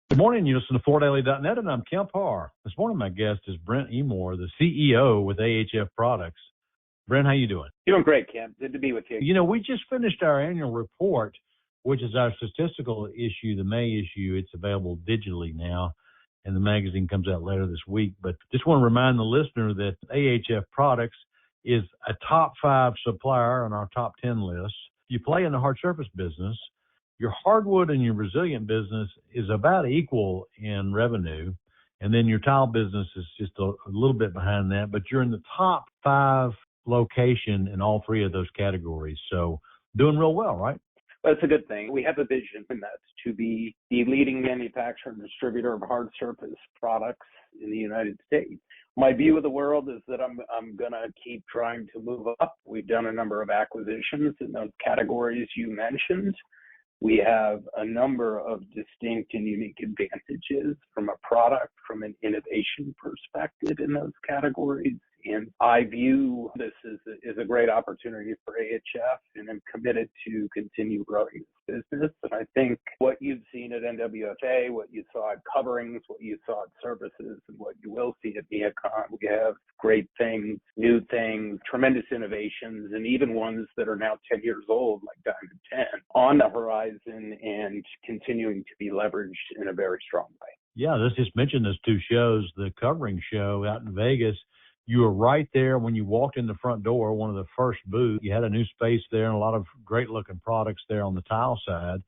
Good morning. You listen to FloorDaily.net, and I'm Kemp Harr. This morning, my guest is Brent Emore, the CEO with AHF Products. Brent, how you doing? Doing great, Kemp. Good to be with you. You know, we just finished our annual report, which is our statistical issue, the May issue. It's available digitally now, and the magazine comes out later this week. But just want to remind the listener that AHF Products is a top 5 supplier on our top 10 list. You play in the hard surface business. Your hardwood and your resilient business is about equal in revenue, and then your tile business is just a little bit behind that, but you're in the top 5 location in all 3 of those categories. So doing real well, right? Well, that's a good thing. We have a vision, and that's to be the leading manufacturer and distributor of hard surface products in the United States. My view of the world is that I'm going to keep trying to move up. We've done a number of acquisitions in those categories you mentioned. We have a number of distinct and unique advantages from a product, from an innovation perspective in those categories. And I view this as a great opportunity for AHF, and I'm committed to continue growing this business. And I think what you've seen at NWFA, what you saw at Coverings, what you saw at Services, and what you will see at Neocon, we have great things, new things, tremendous innovations, and even ones that are now 10 years old, like Diamond 10, on the horizon and continuing to be leveraged in a very strong way. Yeah, let's just mention those 2 shows, the Covering show out in Vegas. You were right there when you walked in the front door, one of the first booths. You had a new space there and a lot of great-looking products there on the tile side.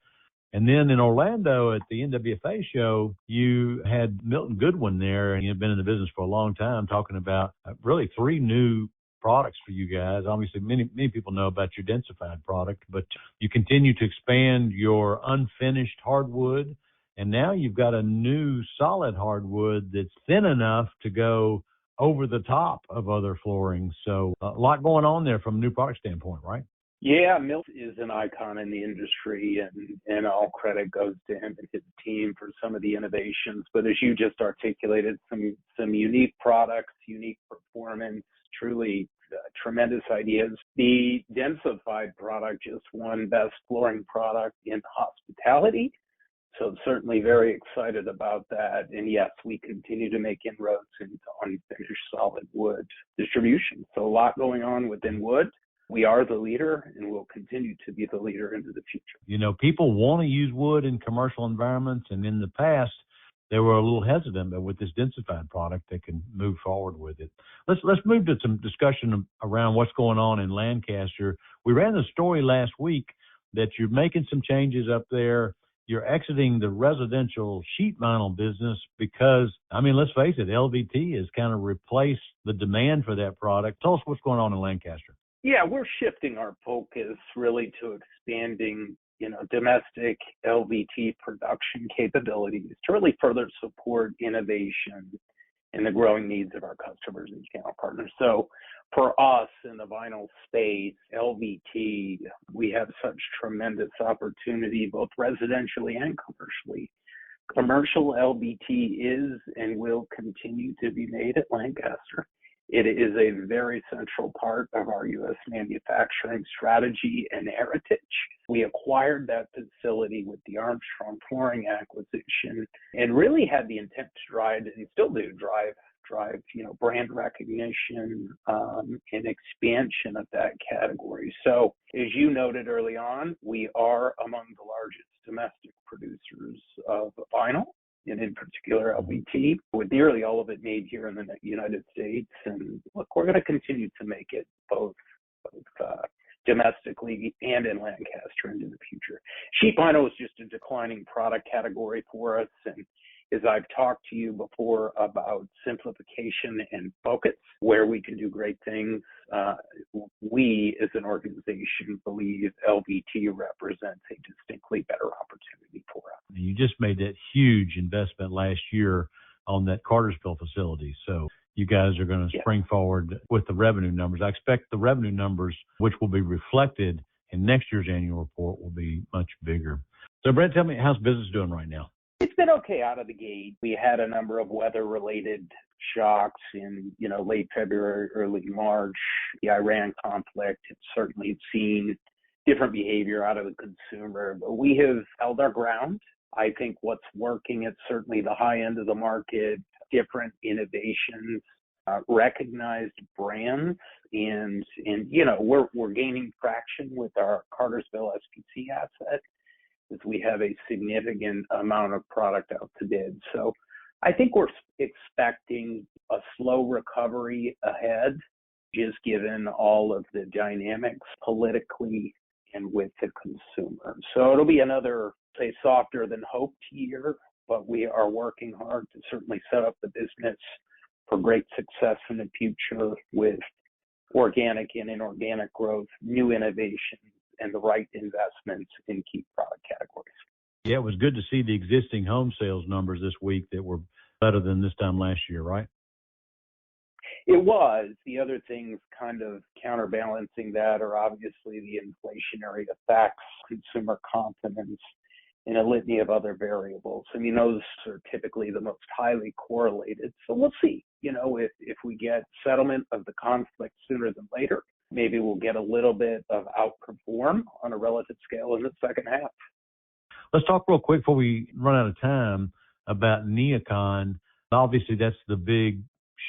And then in Orlando at the NWFA show, you had Milton Goodwin there, and you've been in the business for a long time, talking about really 3 new products for you guys. Obviously, many people know about your densified product, but you continue to expand your unfinished hardwood, and now you've got a new solid hardwood that's thin enough to go over the top of other flooring. So a lot going on there from a new product standpoint, right? Yeah, Milt is an icon in the industry, and all credit goes to him and his team for some of the innovations. But as you just articulated, some unique products, unique performance, truly tremendous ideas. The densified product just won Best Flooring Product in Hospitality. So certainly very excited about that. And yes, we continue to make inroads into unfinished solid wood distribution. So a lot going on within wood. We are the leader, and we'll continue to be the leader into the future. You know, people want to use wood in commercial environments, and in the past, they were a little hesitant, but with this densified product, they can move forward with it. Let's move to some discussion around what's going on in Lancaster. We ran the story last week that you're making some changes up there. You're exiting the residential sheet vinyl business because, I mean, let's face it, LVT has kind of replaced the demand for that product. Tell us what's going on in Lancaster. Yeah, we're shifting our focus really to expanding, domestic LVT production capabilities to really further support innovation and the growing needs of our customers and channel partners. So for us in the vinyl space, LVT, we have such tremendous opportunity, both residentially and commercially. Commercial LVT is and will continue to be made at Lancaster. It is a very central part of our U.S. manufacturing strategy and heritage. We acquired that facility with the Armstrong Flooring acquisition and really had the intent to drive, and still do drive, brand recognition and expansion of that category. So as you noted early on, we are among the largest domestic producers of vinyl, and in particular LVT, with nearly all of it made here in the United States. And look, we're going to continue to make it both domestically and in Lancaster into the future. Sheet vinyl is just a declining product category for us, and as I've talked to you before about simplification and focus, where we can do great things, we as an organization believe LVT represents a distinctly better opportunity for us. You just made that huge investment last year on that Cartersville facility. So you guys are going to spring forward with the revenue numbers. I expect the revenue numbers, which will be reflected in next year's annual report, will be much bigger. So Brent, tell me, how's business doing right now? It's been okay out of the gate. We had a number of weather-related shocks in, late February, early March. The Iran conflict has certainly seen different behavior out of the consumer, but we have held our ground. I think what's working at certainly the high end of the market, different innovations, recognized brands, and we're gaining traction with our Cartersville SPC asset as we have a significant amount of product out to bid. So I think we're expecting a slow recovery ahead, just given all of the dynamics politically and with the consumer. So it'll be another, say, softer than hoped year, but we are working hard to certainly set up the business for great success in the future with organic and inorganic growth, new innovation, and the right investments in key product categories. Yeah, it was good to see the existing home sales numbers this week that were better than this time last year, right? It was. The other things kind of counterbalancing that are obviously the inflationary effects, consumer confidence, and a litany of other variables. I mean, those are typically the most highly correlated. So we'll see, if we get settlement of the conflict sooner than later, maybe we'll get a little bit of outperform on a relative scale in the second half. Let's talk real quick before we run out of time about NeoCon. Obviously, that's the big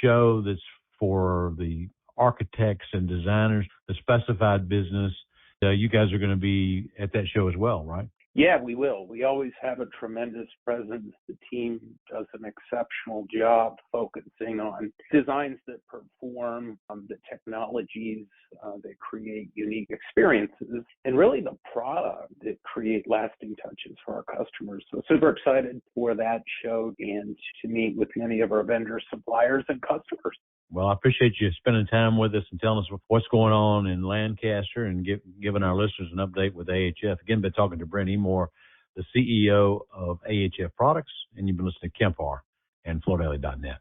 show that's for the architects and designers, the specified business. You guys are going to be at that show as well, right? Yeah, we will. We always have a tremendous presence. The team does an exceptional job focusing on designs that perform, the technologies that create unique experiences, and really the product that create lasting touches for our customers. So super excited for that show and to meet with many of our vendors, suppliers, and customers. Well, I appreciate you spending time with us and telling us what's going on in Lancaster and giving our listeners an update with AHF. Again, been talking to Brent Emore, the CEO of AHF Products, and you've been listening to Kemp Harr and FloorDaily.net.